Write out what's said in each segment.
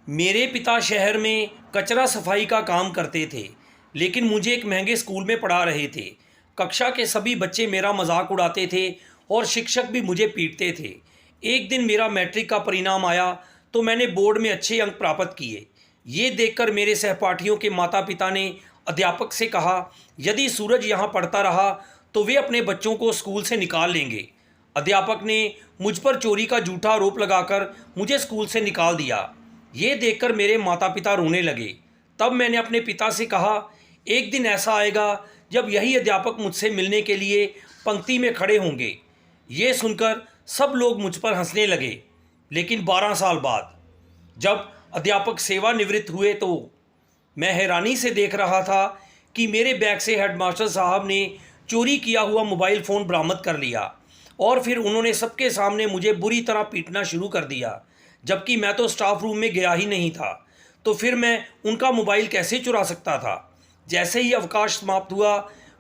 मेरे पिता शहर में कचरा सफाई का काम करते थे, लेकिन मुझे एक महंगे स्कूल में पढ़ा रहे थे। कक्षा के सभी बच्चे मेरा मजाक उड़ाते थे और शिक्षक भी मुझे पीटते थे। एक दिन मेरा मैट्रिक का परिणाम आया तो मैंने बोर्ड में अच्छे अंक प्राप्त किए। ये देखकर मेरे सहपाठियों के माता पिता ने अध्यापक से कहा, यदि सूरज यहाँ पढ़ता रहा तो वे अपने बच्चों को स्कूल से निकाल लेंगे। अध्यापक ने मुझ पर चोरी का झूठा आरोप लगाकर मुझे स्कूल से निकाल दिया। ये देखकर मेरे माता पिता रोने लगे। तब मैंने अपने पिता से कहा, एक दिन ऐसा आएगा जब यही अध्यापक मुझसे मिलने के लिए पंक्ति में खड़े होंगे। ये सुनकर सब लोग मुझ पर हंसने लगे। लेकिन 12 साल बाद जब अध्यापक सेवानिवृत्त हुए तो मैं हैरानी से देख रहा था कि मेरे बैग से हेडमास्टर साहब ने चोरी किया हुआ मोबाइल फ़ोन बरामद कर लिया और फिर उन्होंने सबके सामने मुझे बुरी तरह पीटना शुरू कर दिया, जबकि मैं तो स्टाफ रूम में गया ही नहीं था। तो फिर मैं उनका मोबाइल कैसे चुरा सकता था। जैसे ही अवकाश समाप्त हुआ,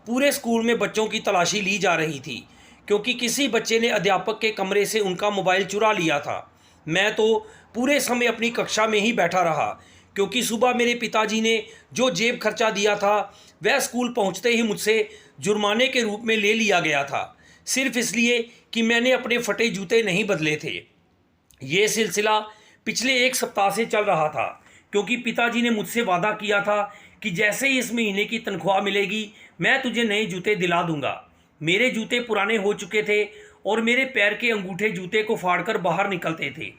पूरे स्कूल में बच्चों की तलाशी ली जा रही थी, क्योंकि किसी बच्चे ने अध्यापक के कमरे से उनका मोबाइल चुरा लिया था। मैं तो पूरे समय अपनी कक्षा में ही बैठा रहा, क्योंकि सुबह मेरे पिताजी ने जो जेब खर्चा दिया था वह स्कूल पहुंचते ही मुझसे जुर्माने के रूप में ले लिया गया था, सिर्फ इसलिए कि मैंने अपने फटे जूते नहीं बदले थे। ये सिलसिला पिछले 1 सप्ताह से चल रहा था, क्योंकि पिताजी ने मुझसे वादा किया था कि जैसे ही इस महीने की तनख्वाह मिलेगी मैं तुझे नए जूते दिला दूंगा। मेरे जूते पुराने हो चुके थे और मेरे पैर के अंगूठे जूते को फाड़कर बाहर निकलते थे।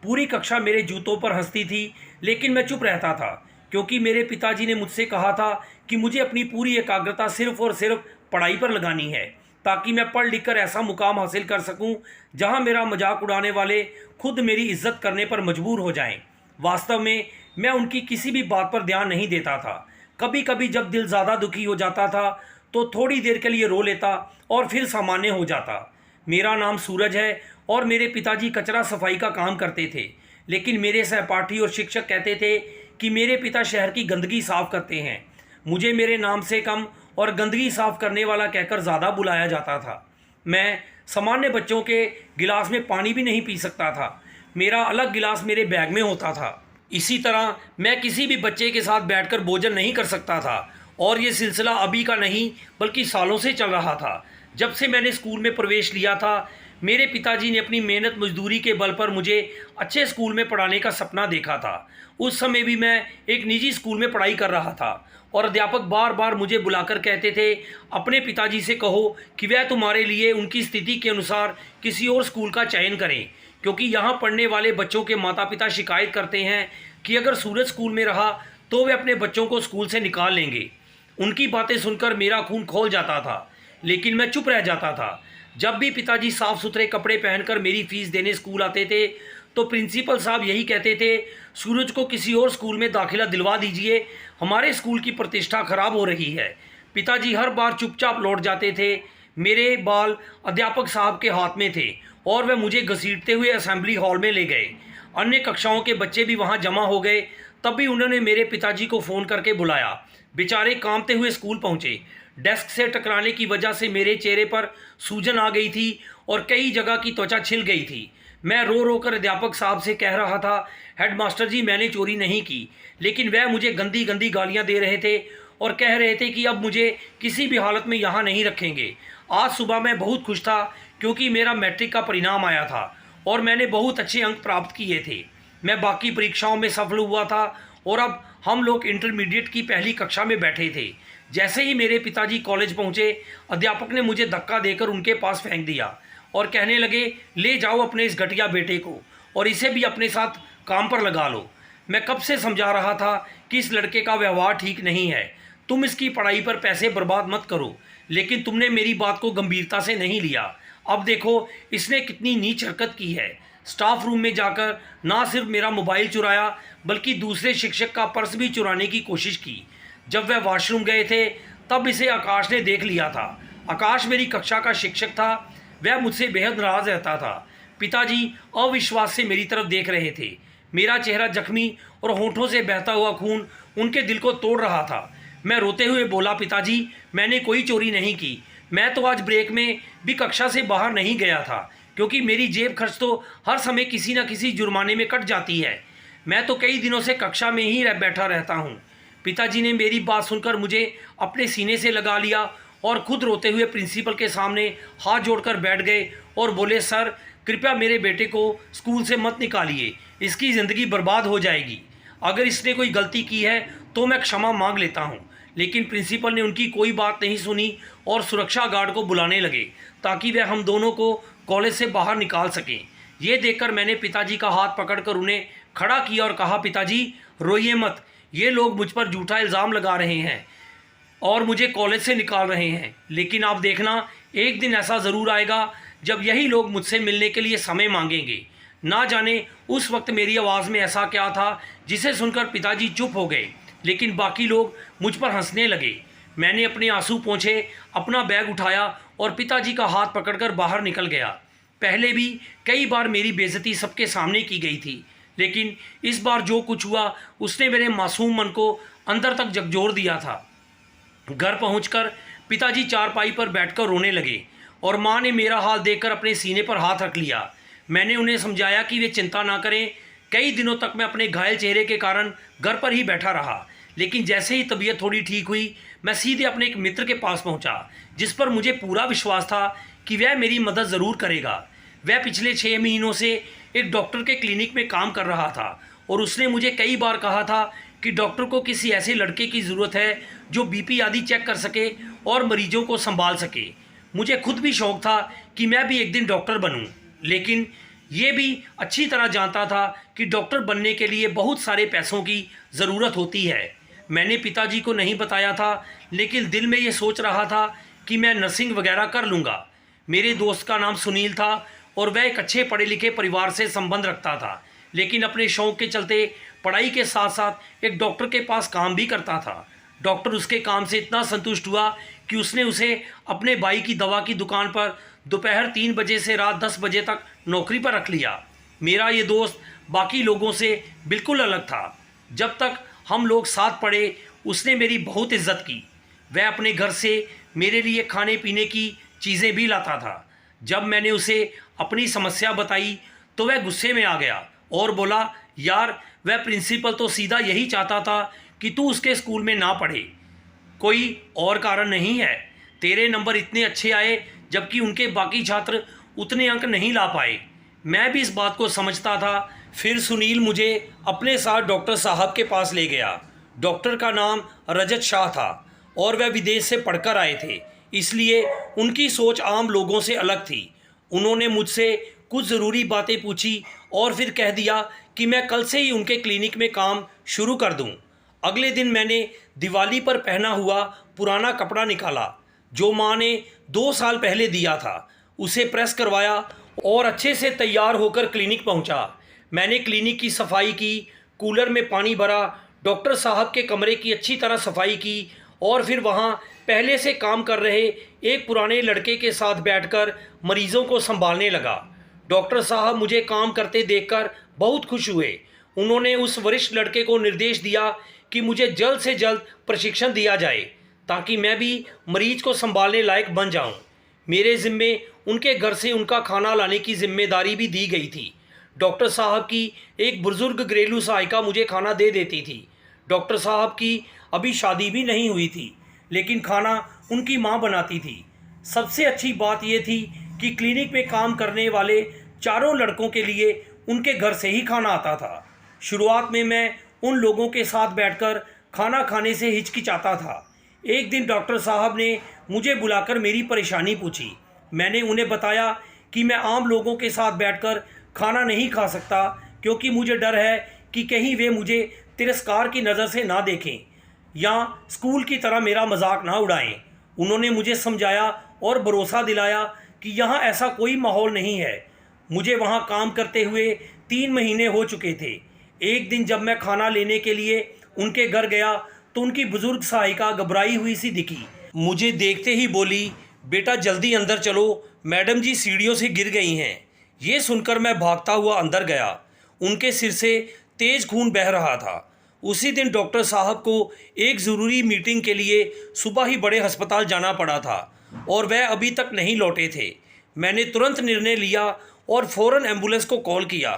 पूरी कक्षा मेरे जूतों पर हंसती थी, लेकिन मैं चुप रहता था, क्योंकि मेरे पिताजी ने मुझसे कहा था कि मुझे अपनी पूरी एकाग्रता सिर्फ और सिर्फ पढ़ाई पर लगानी है, ताकि मैं पढ़ लिख कर ऐसा मुकाम हासिल कर सकूं जहां मेरा मजाक उड़ाने वाले खुद मेरी इज्जत करने पर मजबूर हो जाएं। वास्तव में मैं उनकी किसी भी बात पर ध्यान नहीं देता था। कभी कभी जब दिल ज़्यादा दुखी हो जाता था तो थोड़ी देर के लिए रो लेता और फिर सामान्य हो जाता। मेरा नाम सूरज है और मेरे पिताजी कचरा सफाई का काम करते थे, लेकिन मेरे सहपाठी और शिक्षक कहते थे कि मेरे पिता शहर की गंदगी साफ करते हैं। मुझे मेरे नाम से कम और गंदगी साफ करने वाला कहकर ज़्यादा बुलाया जाता था। मैं सामान्य बच्चों के गिलास में पानी भी नहीं पी सकता था। मेरा अलग गिलास मेरे बैग में होता था। इसी तरह मैं किसी भी बच्चे के साथ बैठकर भोजन नहीं कर सकता था, और ये सिलसिला अभी का नहीं बल्कि सालों से चल रहा था। जब से मैंने स्कूल में प्रवेश लिया था, मेरे पिताजी ने अपनी मेहनत मजदूरी के बल पर मुझे अच्छे स्कूल में पढ़ाने का सपना देखा था। उस समय भी मैं एक निजी स्कूल में पढ़ाई कर रहा था और अध्यापक बार बार मुझे बुलाकर कहते थे, अपने पिताजी से कहो कि वह तुम्हारे लिए उनकी स्थिति के अनुसार किसी और स्कूल का चयन करें, क्योंकि यहाँ पढ़ने वाले बच्चों के माता पिता शिकायत करते हैं कि अगर सूरज स्कूल में रहा तो वे अपने बच्चों को स्कूल से निकाल लेंगे। उनकी बातें सुनकर मेरा खून खौल जाता था, लेकिन मैं चुप रह जाता था। जब भी पिताजी साफ सुथरे कपड़े पहनकर मेरी फीस देने स्कूल आते थे तो प्रिंसिपल साहब यही कहते थे, सूरज को किसी और स्कूल में दाखिला दिलवा दीजिए, हमारे स्कूल की प्रतिष्ठा खराब हो रही है। पिताजी हर बार चुपचाप लौट जाते थे। मेरे बाल अध्यापक साहब के हाथ में थे और वह मुझे घसीटते हुए असेंबली हॉल में ले गए। अन्य कक्षाओं के बच्चे भी वहां जमा हो गए। तब भी उन्होंने मेरे पिताजी को फ़ोन करके बुलाया। बेचारे कांपते हुए स्कूल पहुंचे। डेस्क से टकराने की वजह से मेरे चेहरे पर सूजन आ गई थी और कई जगह की त्वचा छिल गई थी। मैं रो रो कर अध्यापक साहब से कह रहा था, हेडमास्टर जी मैंने चोरी नहीं की, लेकिन वह मुझे गंदी गंदी गालियां दे रहे थे और कह रहे थे कि अब मुझे किसी भी हालत में यहाँ नहीं रखेंगे। आज सुबह मैं बहुत खुश था, क्योंकि मेरा मैट्रिक का परिणाम आया था और मैंने बहुत अच्छे अंक प्राप्त किए थे। मैं बाकी परीक्षाओं में सफल हुआ था और अब हम लोग इंटरमीडिएट की पहली कक्षा में बैठे थे। जैसे ही मेरे पिताजी कॉलेज पहुंचे, अध्यापक ने मुझे धक्का देकर उनके पास फेंक दिया और कहने लगे, ले जाओ अपने इस घटिया बेटे को और इसे भी अपने साथ काम पर लगा लो। मैं कब से समझा रहा था कि इस लड़के का व्यवहार ठीक नहीं है, तुम इसकी पढ़ाई पर पैसे बर्बाद मत करो, लेकिन तुमने मेरी बात को गंभीरता से नहीं लिया। अब देखो इसने कितनी नीच हरकत की है। स्टाफ रूम में जाकर ना सिर्फ मेरा मोबाइल चुराया बल्कि दूसरे शिक्षक का पर्स भी चुराने की कोशिश की। जब वह वॉशरूम गए थे तब इसे आकाश ने देख लिया था। आकाश मेरी कक्षा का शिक्षक था। वह मुझसे बेहद नाराज रहता था। पिताजी अविश्वास से मेरी तरफ देख रहे थे। मेरा चेहरा जख्मी और होंठों से बहता हुआ खून उनके दिल को तोड़ रहा था। मैं रोते हुए बोला, पिताजी मैंने कोई चोरी नहीं की। मैं तो आज ब्रेक में भी कक्षा से बाहर नहीं गया था, क्योंकि मेरी जेब खर्च तो हर समय किसी न किसी जुर्माने में कट जाती है। मैं तो कई दिनों से कक्षा में ही बैठा रहता हूँ। पिताजी ने मेरी बात सुनकर मुझे अपने सीने से लगा लिया और खुद रोते हुए प्रिंसिपल के सामने हाथ जोड़कर बैठ गए और बोले, सर कृपया मेरे बेटे को स्कूल से मत निकालिए, इसकी ज़िंदगी बर्बाद हो जाएगी। अगर इसने कोई गलती की है तो मैं क्षमा मांग लेता हूँ। लेकिन प्रिंसिपल ने उनकी कोई बात नहीं सुनी और सुरक्षा गार्ड को बुलाने लगे ताकि वह हम दोनों को कॉलेज से बाहर निकाल सकें। ये देखकर मैंने पिताजी का हाथ पकड़कर उन्हें खड़ा किया और कहा, पिताजी रोइए मत, ये लोग मुझ पर झूठा इल्ज़ाम लगा रहे हैं और मुझे कॉलेज से निकाल रहे हैं, लेकिन आप देखना एक दिन ऐसा ज़रूर आएगा जब यही लोग मुझसे मिलने के लिए समय मांगेंगे। ना जाने उस वक्त मेरी आवाज़ में ऐसा क्या था जिसे सुनकर पिताजी चुप हो गए, लेकिन बाकी लोग मुझ पर हंसने लगे। मैंने अपने आंसू पोंछे, अपना बैग उठाया और पिताजी का हाथ पकड़कर बाहर निकल गया। पहले भी कई बार मेरी बेइज्जती सबके सामने की गई थी, लेकिन इस बार जो कुछ हुआ उसने मेरे मासूम मन को अंदर तक झकझोर दिया था। घर पहुंचकर पिताजी चारपाई पर बैठकर रोने लगे और माँ ने मेरा हाल देखकर अपने सीने पर हाथ रख लिया। मैंने उन्हें समझाया कि वे चिंता ना करें। कई दिनों तक मैं अपने घायल चेहरे के कारण घर पर ही बैठा रहा, लेकिन जैसे ही तबीयत थोड़ी ठीक हुई मैं सीधे अपने एक मित्र के पास पहुंचा, जिस पर मुझे पूरा विश्वास था कि वह मेरी मदद ज़रूर करेगा। वह पिछले 6 महीनों से एक डॉक्टर के क्लिनिक में काम कर रहा था और उसने मुझे कई बार कहा था कि डॉक्टर को किसी ऐसे लड़के की ज़रूरत है जो बीपी आदि चेक कर सके और मरीजों को संभाल सके। मुझे खुद भी शौक़ था कि मैं भी एक दिन डॉक्टर बनूं, लेकिन ये भी अच्छी तरह जानता था कि डॉक्टर बनने के लिए बहुत सारे पैसों की ज़रूरत होती है। मैंने पिताजी को नहीं बताया था, लेकिन दिल में ये सोच रहा था कि मैं नर्सिंग वगैरह कर लूँगा। मेरे दोस्त का नाम सुनील था और वह एक अच्छे पढ़े लिखे परिवार से संबंध रखता था, लेकिन अपने शौक़ के चलते पढ़ाई के साथ साथ एक डॉक्टर के पास काम भी करता था। डॉक्टर उसके काम से इतना संतुष्ट हुआ कि उसने उसे अपने भाई की दवा की दुकान पर दोपहर 3 बजे से रात 10 बजे तक नौकरी पर रख लिया। मेरा ये दोस्त बाकी लोगों से बिल्कुल अलग था। जब तक हम लोग साथ पढ़े उसने मेरी बहुत इज्जत की। वह अपने घर से मेरे लिए खाने पीने की चीज़ें भी लाता था। जब मैंने उसे अपनी समस्या बताई तो वह गुस्से में आ गया और बोला, यार वह प्रिंसिपल तो सीधा यही चाहता था कि तू उसके स्कूल में ना पढ़े, कोई और कारण नहीं है। तेरे नंबर इतने अच्छे आए जबकि उनके बाकी छात्र उतने अंक नहीं ला पाए। मैं भी इस बात को समझता था। फिर सुनील मुझे अपने साथ डॉक्टर साहब के पास ले गया। डॉक्टर का नाम रजत शाह था और वह विदेश से पढ़कर आए थे, इसलिए उनकी सोच आम लोगों से अलग थी। उन्होंने मुझसे कुछ ज़रूरी बातें पूछी और फिर कह दिया कि मैं कल से ही उनके क्लिनिक में काम शुरू कर दूं। अगले दिन मैंने दिवाली पर पहना हुआ पुराना कपड़ा निकाला जो माँ ने 2 साल पहले दिया था, उसे प्रेस करवाया और अच्छे से तैयार होकर क्लिनिक पहुँचा। मैंने क्लिनिक की सफाई की, कूलर में पानी भरा, डॉक्टर साहब के कमरे की अच्छी तरह सफाई की और फिर वहाँ पहले से काम कर रहे एक पुराने लड़के के साथ बैठकर मरीजों को संभालने लगा। डॉक्टर साहब मुझे काम करते देखकर बहुत खुश हुए। उन्होंने उस वरिष्ठ लड़के को निर्देश दिया कि मुझे जल्द से जल्द प्रशिक्षण दिया जाए ताकि मैं भी मरीज को संभालने लायक बन जाऊं। मेरे ज़िम्मे उनके घर से उनका खाना लाने की जिम्मेदारी भी दी गई थी। डॉक्टर साहब की एक बुजुर्ग घरेलू सहायिका मुझे खाना दे देती थी। डॉक्टर साहब की अभी शादी भी नहीं हुई थी, लेकिन खाना उनकी माँ बनाती थी। सबसे अच्छी बात यह थी कि क्लिनिक में काम करने वाले चारों लड़कों के लिए उनके घर से ही खाना आता था। शुरुआत में मैं उन लोगों के साथ बैठकर खाना खाने से हिचकिचाता था। एक दिन डॉक्टर साहब ने मुझे बुलाकर मेरी परेशानी पूछी। मैंने उन्हें बताया कि मैं आम लोगों के साथ बैठकर खाना नहीं खा सकता क्योंकि मुझे डर है कि कहीं वे मुझे तिरस्कार की नज़र से ना देखें या स्कूल की तरह मेरा मजाक ना उड़ाएं। उन्होंने मुझे समझाया और भरोसा दिलाया कि यहाँ ऐसा कोई माहौल नहीं है। मुझे वहाँ काम करते हुए 3 महीने हो चुके थे। एक दिन जब मैं खाना लेने के लिए उनके घर गया तो उनकी बुजुर्ग सहायिका घबराई हुई सी दिखी। मुझे देखते ही बोली, बेटा जल्दी अंदर चलो, मैडम जी सीढ़ियों से गिर गई हैं। ये सुनकर मैं भागता हुआ अंदर गया। उनके सिर से तेज़ खून बह रहा था। उसी दिन डॉक्टर साहब को एक ज़रूरी मीटिंग के लिए सुबह ही बड़े अस्पताल जाना पड़ा था और वह अभी तक नहीं लौटे थे। मैंने तुरंत निर्णय लिया और फ़ौरन एम्बुलेंस को कॉल किया।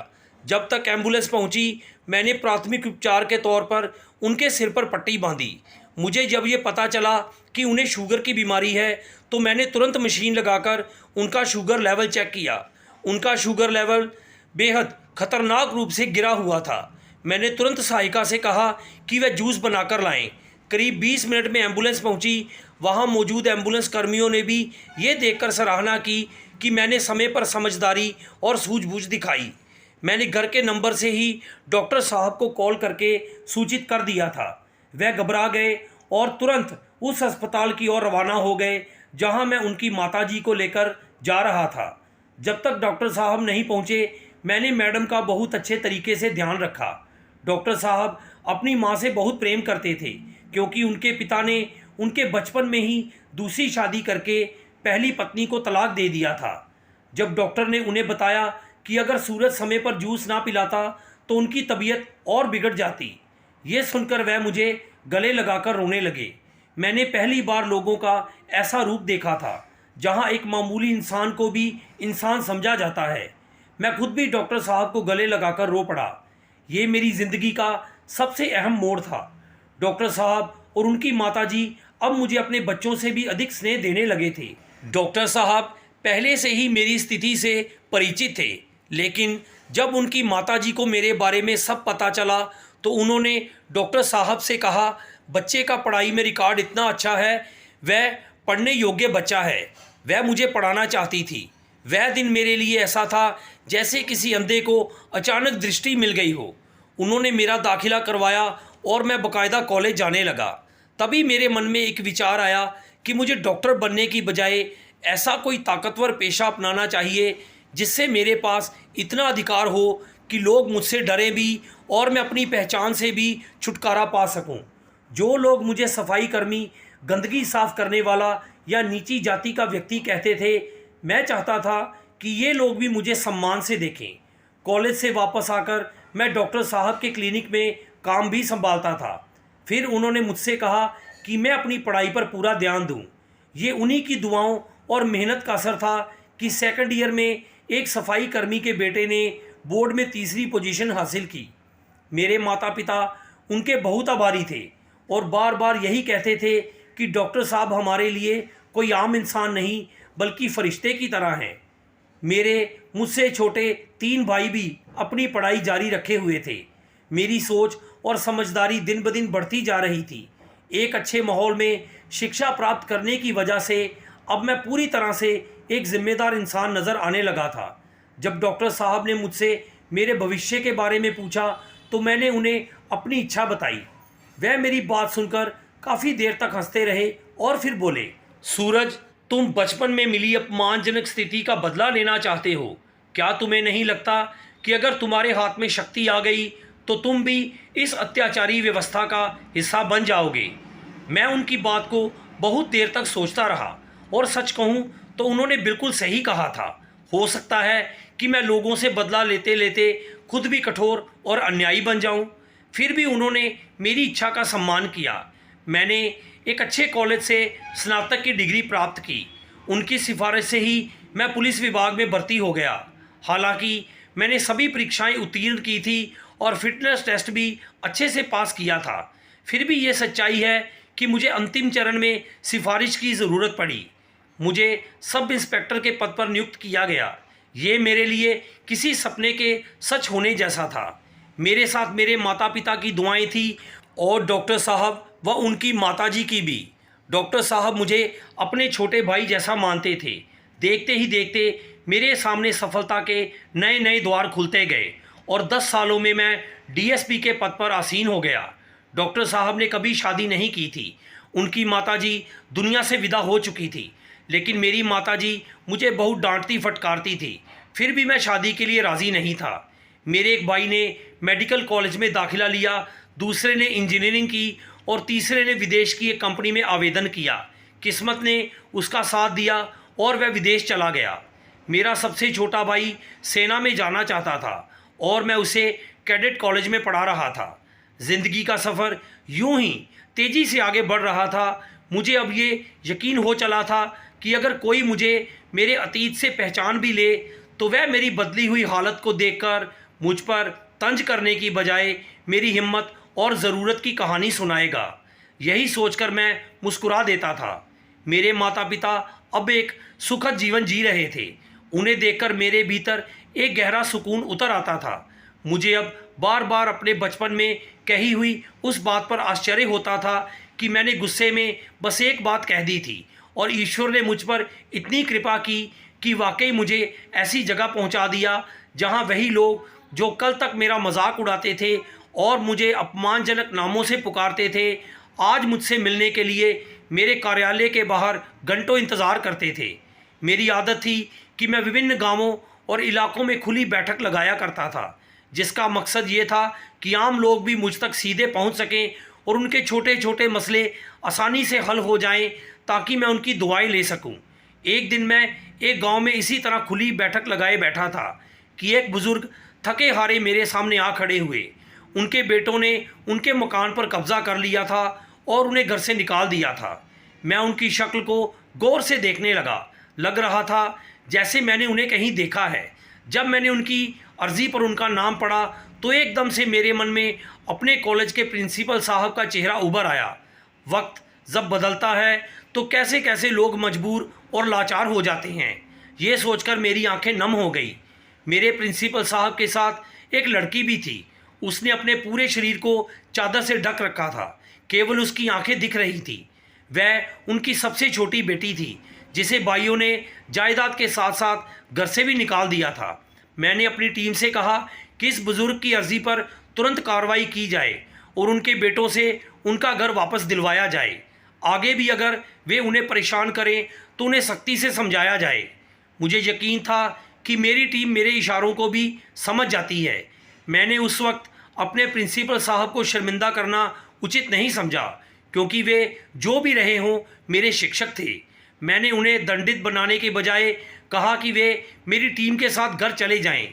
जब तक एम्बुलेंस पहुंची, मैंने प्राथमिक उपचार के तौर पर उनके सिर पर पट्टी बांधी। मुझे जब ये पता चला कि उन्हें शुगर की बीमारी है तो मैंने तुरंत मशीन लगाकर उनका शुगर लेवल चेक किया। उनका शुगर लेवल बेहद खतरनाक रूप से गिरा हुआ था। मैंने तुरंत सहायिका से कहा कि वह जूस बनाकर लाएं। करीब 20 मिनट में एम्बुलेंस पहुंची। वहां मौजूद एम्बुलेंस कर्मियों ने भी ये देखकर सराहना की कि मैंने समय पर समझदारी और सूझबूझ दिखाई। मैंने घर के नंबर से ही डॉक्टर साहब को कॉल करके सूचित कर दिया था। वह घबरा गए और तुरंत उस अस्पताल की ओर रवाना हो गए जहां मैं उनकी माताजी को लेकर जा रहा था। जब तक डॉक्टर साहब नहीं पहुंचे, मैंने मैडम का बहुत अच्छे तरीके से ध्यान रखा। डॉक्टर साहब अपनी मां से बहुत प्रेम करते थे क्योंकि उनके पिता ने उनके बचपन में ही दूसरी शादी करके पहली पत्नी को तलाक दे दिया था। जब डॉक्टर ने उन्हें बताया कि अगर सूरज समय पर जूस ना पिलाता तो उनकी तबीयत और बिगड़ जाती, ये सुनकर वह मुझे गले लगाकर रोने लगे। मैंने पहली बार लोगों का ऐसा रूप देखा था जहां एक मामूली इंसान को भी इंसान समझा जाता है। मैं खुद भी डॉक्टर साहब को गले लगाकर रो पड़ा। ये मेरी ज़िंदगी का सबसे अहम मोड़ था। डॉक्टर साहब और उनकी माताजी अब मुझे अपने बच्चों से भी अधिक स्नेह देने लगे थे। डॉक्टर साहब पहले से ही मेरी स्थिति से परिचित थे, लेकिन जब उनकी माताजी को मेरे बारे में सब पता चला तो उन्होंने डॉक्टर साहब से कहा, बच्चे का पढ़ाई में रिकॉर्ड इतना अच्छा है, वह पढ़ने योग्य बच्चा है, वह मुझे पढ़ाना चाहती थी। वह दिन मेरे लिए ऐसा था जैसे किसी अंधे को अचानक दृष्टि मिल गई हो। उन्होंने मेरा दाखिला करवाया और मैं बाकायदा कॉलेज जाने लगा। तभी मेरे मन में एक विचार आया कि मुझे डॉक्टर बनने की बजाय ऐसा कोई ताकतवर पेशा अपनाना चाहिए जिससे मेरे पास इतना अधिकार हो कि लोग मुझसे डरें भी और मैं अपनी पहचान से भी छुटकारा पा सकूं। जो लोग मुझे सफाई कर्मी, गंदगी साफ करने वाला या नीची जाति का व्यक्ति कहते थे, मैं चाहता था कि ये लोग भी मुझे सम्मान से देखें। कॉलेज से वापस आकर मैं डॉक्टर साहब के क्लिनिक में काम भी संभालता था। फिर उन्होंने मुझसे कहा कि मैं अपनी पढ़ाई पर पूरा ध्यान दूं। ये उन्हीं की दुआओं और मेहनत का असर था कि सेकंड ईयर में एक सफाई कर्मी के बेटे ने बोर्ड में तीसरी पोजीशन हासिल की। मेरे माता पिता उनके बहुत आभारी थे और बार बार यही कहते थे कि डॉक्टर साहब हमारे लिए कोई आम इंसान नहीं बल्कि फरिश्ते की तरह हैं। मेरे मुझसे छोटे 3 भाई भी अपनी पढ़ाई जारी रखे हुए थे। मेरी सोच और समझदारी दिन ब दिन बढ़ती जा रही थी। एक अच्छे माहौल में शिक्षा प्राप्त करने की वजह से अब मैं पूरी तरह से एक जिम्मेदार इंसान नज़र आने लगा था। जब डॉक्टर साहब ने मुझसे मेरे भविष्य के बारे में पूछा तो मैंने उन्हें अपनी इच्छा बताई। वह मेरी बात सुनकर काफ़ी देर तक हंसते रहे और फिर बोले, सूरज, तुम बचपन में मिली अपमानजनक स्थिति का बदला लेना चाहते हो। क्या तुम्हें नहीं लगता कि अगर तुम्हारे हाथ में शक्ति आ गई तो तुम भी इस अत्याचारी व्यवस्था का हिस्सा बन जाओगे? मैं उनकी बात को बहुत देर तक सोचता रहा और सच कहूँ तो उन्होंने बिल्कुल सही कहा था। हो सकता है कि मैं लोगों से बदला लेते लेते खुद भी कठोर और अन्यायी बन जाऊं। फिर भी उन्होंने मेरी इच्छा का सम्मान किया। मैंने एक अच्छे कॉलेज से स्नातक की डिग्री प्राप्त की। उनकी सिफारिश से ही मैं पुलिस विभाग में भर्ती हो गया। हालांकि मैंने सभी परीक्षाएं उत्तीर्ण की थी और फिटनेस टेस्ट भी अच्छे से पास किया था। फिर भी ये सच्चाई है कि मुझे अंतिम चरण में सिफारिश की ज़रूरत पड़ी। मुझे सब इंस्पेक्टर के पद पर नियुक्त किया गया। ये मेरे लिए किसी सपने के सच होने जैसा था। मेरे साथ मेरे माता पिता की दुआएं थी और डॉक्टर साहब व उनकी माताजी की भी। डॉक्टर साहब मुझे अपने छोटे भाई जैसा मानते थे। देखते ही देखते मेरे सामने सफलता के नए नए द्वार खुलते गए और 10 सालों में मैं डीएसपी के पद पर आसीन हो गया। डॉक्टर साहब ने कभी शादी नहीं की थी। उनकी माताजी दुनिया से विदा हो चुकी थी, लेकिन मेरी माताजी मुझे बहुत डांटती फटकारती थी। फिर भी मैं शादी के लिए राज़ी नहीं था। मेरे एक भाई ने मेडिकल कॉलेज में दाखिला लिया, दूसरे ने इंजीनियरिंग की और तीसरे ने विदेश की एक कंपनी में आवेदन किया। किस्मत ने उसका साथ दिया और वह विदेश चला गया। मेरा सबसे छोटा भाई सेना में जाना चाहता था और मैं उसे कैडेट कॉलेज में पढ़ा रहा था। ज़िंदगी का सफ़र यूं ही तेज़ी से आगे बढ़ रहा था। मुझे अब ये यकीन हो चला था कि अगर कोई मुझे मेरे अतीत से पहचान भी ले तो वह मेरी बदली हुई हालत को देखकर मुझ पर तंज करने की बजाय मेरी हिम्मत और ज़रूरत की कहानी सुनाएगा। यही सोचकर मैं मुस्कुरा देता था। मेरे माता पिता अब एक सुखद जीवन जी रहे थे। उन्हें देखकर मेरे भीतर एक गहरा सुकून उतर आता था। मुझे अब बार बार अपने बचपन में कही हुई उस बात पर आश्चर्य होता था कि मैंने गुस्से में बस एक बात कह दी थी और ईश्वर ने मुझ पर इतनी कृपा की कि वाकई मुझे ऐसी जगह पहुंचा दिया जहां वही लोग जो कल तक मेरा मजाक उड़ाते थे और मुझे अपमानजनक नामों से पुकारते थे, आज मुझसे मिलने के लिए मेरे कार्यालय के बाहर घंटों इंतज़ार करते थे। मेरी आदत थी कि मैं विभिन्न गांवों और इलाकों में खुली बैठक लगाया करता था, जिसका मकसद ये था कि आम लोग भी मुझ तक सीधे पहुंच सकें और उनके छोटे छोटे मसले आसानी से हल हो जाएं, ताकि मैं उनकी दुआएं ले सकूं। एक दिन मैं एक गांव में इसी तरह खुली बैठक लगाए बैठा था कि एक बुज़ुर्ग थके हारे मेरे सामने आ खड़े हुए। उनके बेटों ने उनके मकान पर कब्ज़ा कर लिया था और उन्हें घर से निकाल दिया था। मैं उनकी शक्ल को गौर से देखने लग रहा था जैसे मैंने उन्हें कहीं देखा है। जब मैंने उनकी अर्ज़ी पर उनका नाम पढ़ा तो एकदम से मेरे मन में अपने कॉलेज के प्रिंसिपल साहब का चेहरा उभर आया। वक्त जब बदलता है तो कैसे कैसे लोग मजबूर और लाचार हो जाते हैं, ये सोचकर मेरी आंखें नम हो गई। मेरे प्रिंसिपल साहब के साथ एक लड़की भी थी। उसने अपने पूरे शरीर को चादर से ढक रखा था, केवल उसकी आंखें दिख रही थी। वह उनकी सबसे छोटी बेटी थी, जिसे भाइयों ने जायदाद के साथ साथ घर से भी निकाल दिया था। मैंने अपनी टीम से कहा कि इस बुज़ुर्ग की अर्ज़ी पर तुरंत कार्रवाई की जाए और उनके बेटों से उनका घर वापस दिलवाया जाए। आगे भी अगर वे उन्हें परेशान करें तो उन्हें सख्ती से समझाया जाए। मुझे यकीन था कि मेरी टीम मेरे इशारों को भी समझ जाती है। मैंने उस वक्त अपने प्रिंसिपल साहब को शर्मिंदा करना उचित नहीं समझा, क्योंकि वे जो भी रहे हों मेरे शिक्षक थे। मैंने उन्हें दंडित बनाने के बजाय कहा कि वे मेरी टीम के साथ घर चले जाएं।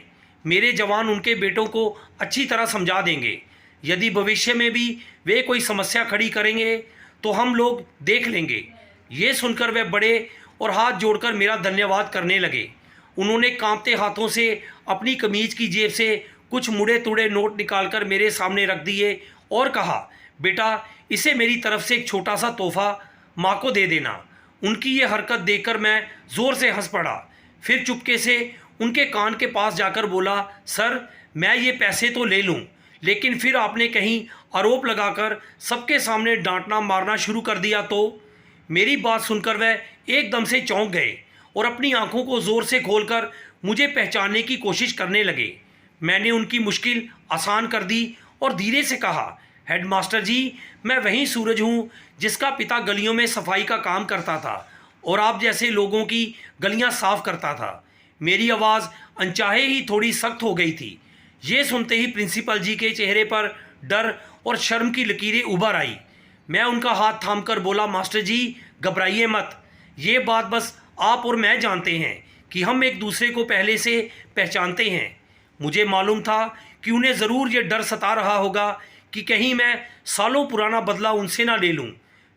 मेरे जवान उनके बेटों को अच्छी तरह समझा देंगे। यदि भविष्य में भी वे कोई समस्या खड़ी करेंगे तो हम लोग देख लेंगे। ये सुनकर वे बड़े और हाथ जोड़कर मेरा धन्यवाद करने लगे। उन्होंने कांपते हाथों से अपनी कमीज की जेब से कुछ मुड़े तुड़े नोट निकालकर मेरे सामने रख दिए और कहा, बेटा, इसे मेरी तरफ से एक छोटा सा तोहफा माँ को दे देना। उनकी ये हरकत देखकर मैं ज़ोर से हंस पड़ा। फिर चुपके से उनके कान के पास जाकर बोला, सर, मैं ये पैसे तो ले लूँ, लेकिन फिर आपने कहीं आरोप लगाकर सबके सामने डांटना मारना शुरू कर दिया तो। मेरी बात सुनकर वह एकदम से चौंक गए और अपनी आंखों को ज़ोर से खोलकर मुझे पहचानने की कोशिश करने लगे। मैंने उनकी मुश्किल आसान कर दी और धीरे से कहा, हेडमास्टर जी, मैं वही सूरज हूँ जिसका पिता गलियों में सफाई का काम करता था और आप जैसे लोगों की गलियाँ साफ करता था। मेरी आवाज़ अनचाहे ही थोड़ी सख्त हो गई थी। ये सुनते ही प्रिंसिपल जी के चेहरे पर डर और शर्म की लकीरें उभर आई। मैं उनका हाथ थामकर बोला, मास्टर जी, घबराइए मत। ये बात बस आप और मैं जानते हैं कि हम एक दूसरे को पहले से पहचानते हैं। मुझे मालूम था कि उन्हें ज़रूर ये डर सता रहा होगा कि कहीं मैं सालों पुराना बदला उनसे ना ले लूं।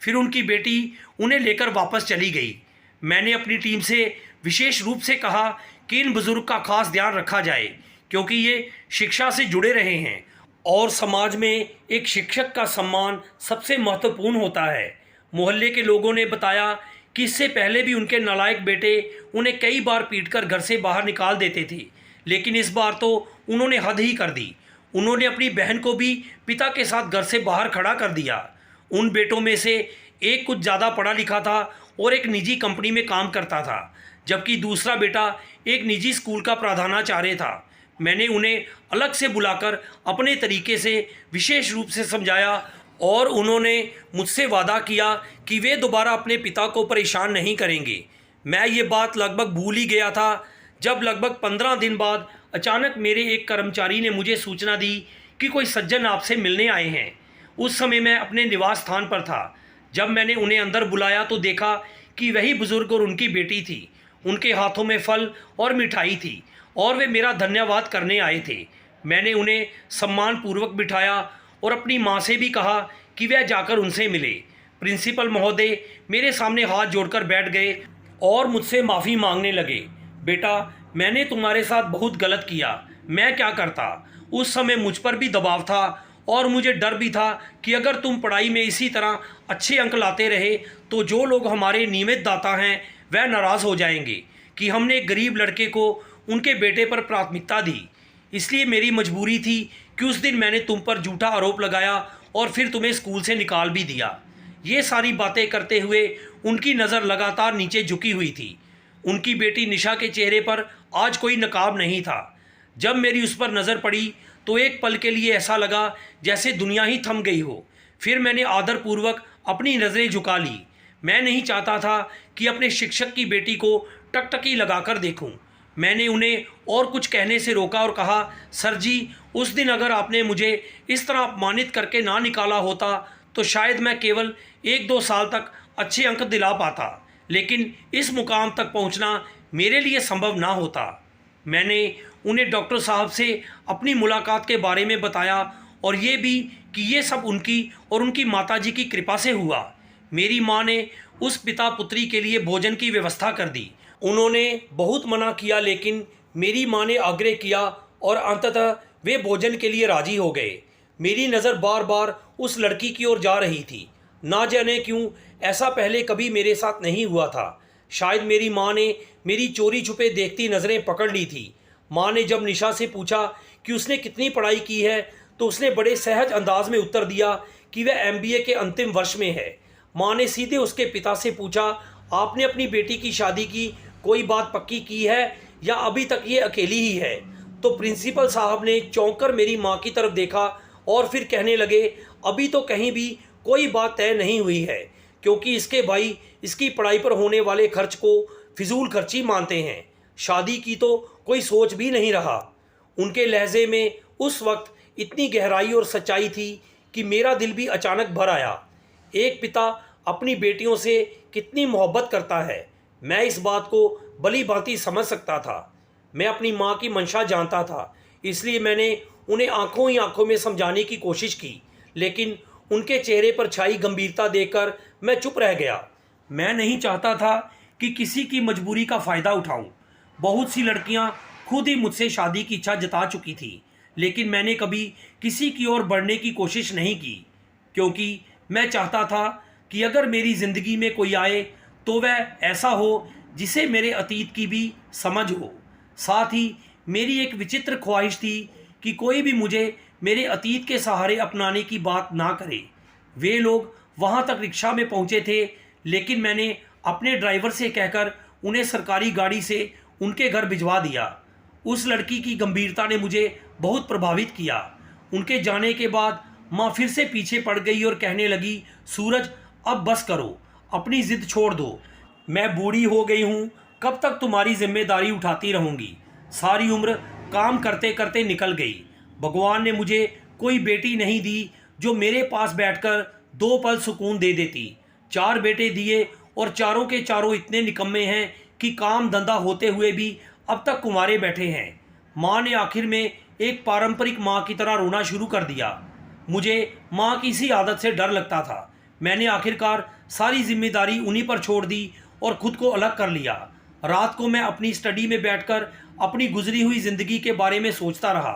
फिर उनकी बेटी उन्हें लेकर वापस चली गई। मैंने अपनी टीम से विशेष रूप से कहा कि इन बुज़ुर्ग का खास ध्यान रखा जाए, क्योंकि ये शिक्षा से जुड़े रहे हैं और समाज में एक शिक्षक का सम्मान सबसे महत्वपूर्ण होता है। मोहल्ले के लोगों ने बताया कि इससे पहले भी उनके नालायक बेटे उन्हें कई बार पीटकर घर से बाहर निकाल देते थे, लेकिन इस बार तो उन्होंने हद ही कर दी। उन्होंने अपनी बहन को भी पिता के साथ घर से बाहर खड़ा कर दिया। उन बेटों में से एक कुछ ज़्यादा पढ़ा लिखा था और एक निजी कंपनी में काम करता था, जबकि दूसरा बेटा एक निजी स्कूल का प्रधानाचार्य था। मैंने उन्हें अलग से बुलाकर अपने तरीके से विशेष रूप से समझाया और उन्होंने मुझसे वादा किया कि वे दोबारा अपने पिता को परेशान नहीं करेंगे। मैं ये बात लगभग भूल ही गया था जब लगभग 15 दिन बाद अचानक मेरे एक कर्मचारी ने मुझे सूचना दी कि कोई सज्जन आपसे मिलने आए हैं। उस समय मैं अपने निवास स्थान पर था। जब मैंने उन्हें अंदर बुलाया तो देखा कि वही बुज़ुर्ग और उनकी बेटी थी। उनके हाथों में फल और मिठाई थी और वे मेरा धन्यवाद करने आए थे। मैंने उन्हें सम्मानपूर्वक बिठाया और अपनी माँ से भी कहा कि वह जाकर उनसे मिले। प्रिंसिपल महोदय मेरे सामने हाथ जोड़कर बैठ गए और मुझसे माफ़ी मांगने लगे। बेटा, मैंने तुम्हारे साथ बहुत गलत किया। मैं क्या करता। उस समय मुझ पर भी दबाव था और मुझे डर भी था कि अगर तुम पढ़ाई में इसी तरह अच्छे अंक लाते रहे तो जो लोग हमारे नियमित दाता हैं वह नाराज़ हो जाएंगे कि हमने एक गरीब लड़के को उनके बेटे पर प्राथमिकता दी। इसलिए मेरी मजबूरी थी कि उस दिन मैंने तुम पर झूठा आरोप लगाया और फिर तुम्हें स्कूल से निकाल भी दिया। ये सारी बातें करते हुए उनकी नज़र लगातार नीचे झुकी हुई थी। उनकी बेटी निशा के चेहरे पर आज कोई नकाब नहीं था। जब मेरी उस पर नज़र पड़ी तो एक पल के लिए ऐसा लगा जैसे दुनिया ही थम गई हो। फिर मैंने आदरपूर्वक अपनी नज़रें झुका ली। मैं नहीं चाहता था कि अपने शिक्षक की बेटी को टकटकी लगाकर देखूं। मैंने उन्हें और कुछ कहने से रोका और कहा, सर जी, उस दिन अगर आपने मुझे इस तरह अपमानित करके ना निकाला होता तो शायद मैं केवल 1-2 साल तक अच्छे अंक दिला पाता, लेकिन इस मुकाम तक पहुंचना मेरे लिए संभव ना होता। मैंने उन्हें डॉक्टर साहब से अपनी मुलाकात के बारे में बताया और ये भी कि ये सब उनकी और उनकी माताजी की कृपा से हुआ। मेरी माँ ने उस पिता पुत्री के लिए भोजन की व्यवस्था कर दी। उन्होंने बहुत मना किया लेकिन मेरी माँ ने आग्रह किया और अंततः वे भोजन के लिए राजी हो गए। मेरी नज़र बार बार उस लड़की की ओर जा रही थी। ना जाने क्यों ऐसा पहले कभी मेरे साथ नहीं हुआ था। शायद मेरी माँ ने मेरी चोरी छुपे देखती नज़रें पकड़ ली थी। माँ ने जब निशा से पूछा कि उसने कितनी पढ़ाई की है तो उसने बड़े सहज अंदाज में उत्तर दिया कि वह MBA के अंतिम वर्ष में है। माँ ने सीधे उसके पिता से पूछा, आपने अपनी बेटी की शादी की कोई बात पक्की की है या अभी तक ये अकेली ही है? तो प्रिंसिपल साहब ने चौंक कर मेरी माँ की तरफ देखा और फिर कहने लगे, अभी तो कहीं भी कोई बात तय नहीं हुई है क्योंकि इसके भाई इसकी पढ़ाई पर होने वाले खर्च को फिजूल खर्ची मानते हैं। शादी की तो कोई सोच भी नहीं रहा। उनके लहजे में उस वक्त इतनी गहराई और सच्चाई थी कि मेरा दिल भी अचानक भर आया। एक पिता अपनी बेटियों से कितनी मोहब्बत करता है, मैं इस बात को भली भांति समझ सकता था। मैं अपनी माँ की मंशा जानता था, इसलिए मैंने उन्हें आंखों ही आंखों में समझाने की कोशिश की, लेकिन उनके चेहरे पर छाई गंभीरता देखकर मैं चुप रह गया। मैं नहीं चाहता था कि किसी की मजबूरी का फ़ायदा उठाऊं। बहुत सी लड़कियां खुद ही मुझसे शादी की इच्छा जता चुकी थी, लेकिन मैंने कभी किसी की ओर बढ़ने की कोशिश नहीं की क्योंकि मैं चाहता था कि अगर मेरी ज़िंदगी में कोई आए तो वह ऐसा हो जिसे मेरे अतीत की भी समझ हो। साथ ही मेरी एक विचित्र ख्वाहिश थी कि कोई भी मुझे मेरे अतीत के सहारे अपनाने की बात ना करे। वे लोग वहाँ तक रिक्शा में पहुँचे थे, लेकिन मैंने अपने ड्राइवर से कहकर उन्हें सरकारी गाड़ी से उनके घर भिजवा दिया। उस लड़की की गंभीरता ने मुझे बहुत प्रभावित किया। उनके जाने के बाद माँ फिर से पीछे पड़ गई और कहने लगी, सूरज, अब बस करो, अपनी ज़िद छोड़ दो। मैं बूढ़ी हो गई हूँ, कब तक तुम्हारी जिम्मेदारी उठाती रहूँगी। सारी उम्र काम करते करते निकल गई। भगवान ने मुझे कोई बेटी नहीं दी जो मेरे पास बैठकर 2 पल सुकून दे देती। 4 बेटे दिए और चारों के चारों इतने निकम्मे हैं कि काम धंधा होते हुए भी अब तक कुंवारे बैठे हैं। माँ ने आखिर में एक पारंपरिक माँ की तरह रोना शुरू कर दिया। मुझे माँ की इसी आदत से डर लगता था। मैंने आखिरकार सारी जिम्मेदारी उन्हीं पर छोड़ दी और खुद को अलग कर लिया। रात को मैं अपनी स्टडी में बैठकर अपनी गुजरी हुई ज़िंदगी के बारे में सोचता रहा।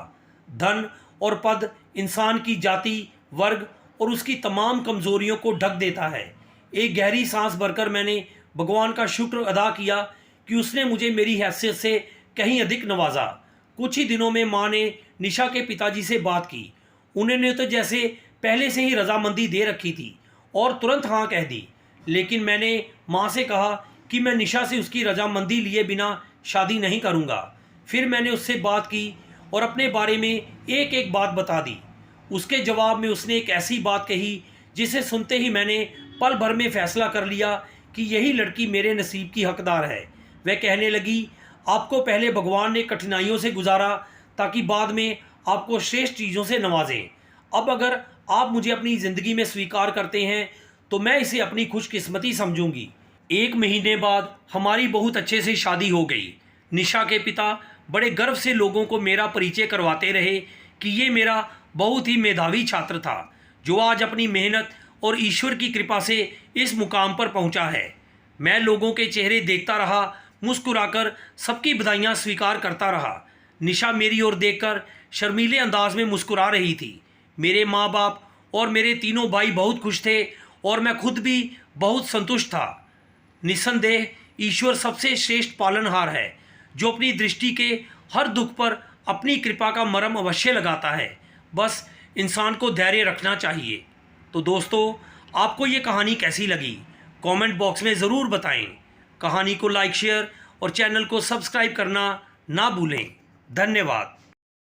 धन और पद इंसान की जाति, वर्ग और उसकी तमाम कमज़ोरियों को ढक देता है। एक गहरी सांस भरकर मैंने भगवान का शुक्र अदा किया कि उसने मुझे मेरी हैसियत से कहीं अधिक नवाजा। कुछ ही दिनों में माँ ने निशा के पिताजी से बात की। उन्होंने तो जैसे पहले से ही रजामंदी दे रखी थी और तुरंत हाँ कह दी, लेकिन मैंने माँ से कहा कि मैं निशा से उसकी रजामंदी लिए बिना शादी नहीं करूँगा। फिर मैंने उससे बात की और अपने बारे में एक एक बात बता दी। उसके जवाब में उसने एक ऐसी बात कही जिसे सुनते ही मैंने पल भर में फैसला कर लिया कि यही लड़की मेरे नसीब की हकदार है। वह कहने लगी, आपको पहले भगवान ने कठिनाइयों से गुजारा ताकि बाद में आपको श्रेष्ठ चीज़ों से नवाजे। अब अगर आप मुझे अपनी ज़िंदगी में स्वीकार करते हैं तो मैं इसे अपनी खुशकिस्मती समझूंगी। 1 महीने बाद हमारी बहुत अच्छे से शादी हो गई। निशा के पिता बड़े गर्व से लोगों को मेरा परिचय करवाते रहे कि ये मेरा बहुत ही मेधावी छात्र था जो आज अपनी मेहनत और ईश्वर की कृपा से इस मुकाम पर पहुंचा है। मैं लोगों के चेहरे देखता रहा, मुस्कुराकर सबकी बधाइयाँ स्वीकार करता रहा, निशा मेरी ओर देखकर शर्मीले अंदाज में मुस्कुरा रही थी। मेरे माँ बाप और मेरे तीनों भाई बहुत खुश थे और मैं खुद भी बहुत संतुष्ट था। निस्संदेह ईश्वर सबसे श्रेष्ठ पालनहार है, जो अपनी दृष्टि के हर दुख पर अपनी कृपा का मरहम अवश्य लगाता है। बस इंसान को धैर्य रखना चाहिए। तो दोस्तों, आपको ये कहानी कैसी लगी कमेंट बॉक्स में ज़रूर बताएं। कहानी को लाइक, शेयर और चैनल को सब्सक्राइब करना ना भूलें। धन्यवाद।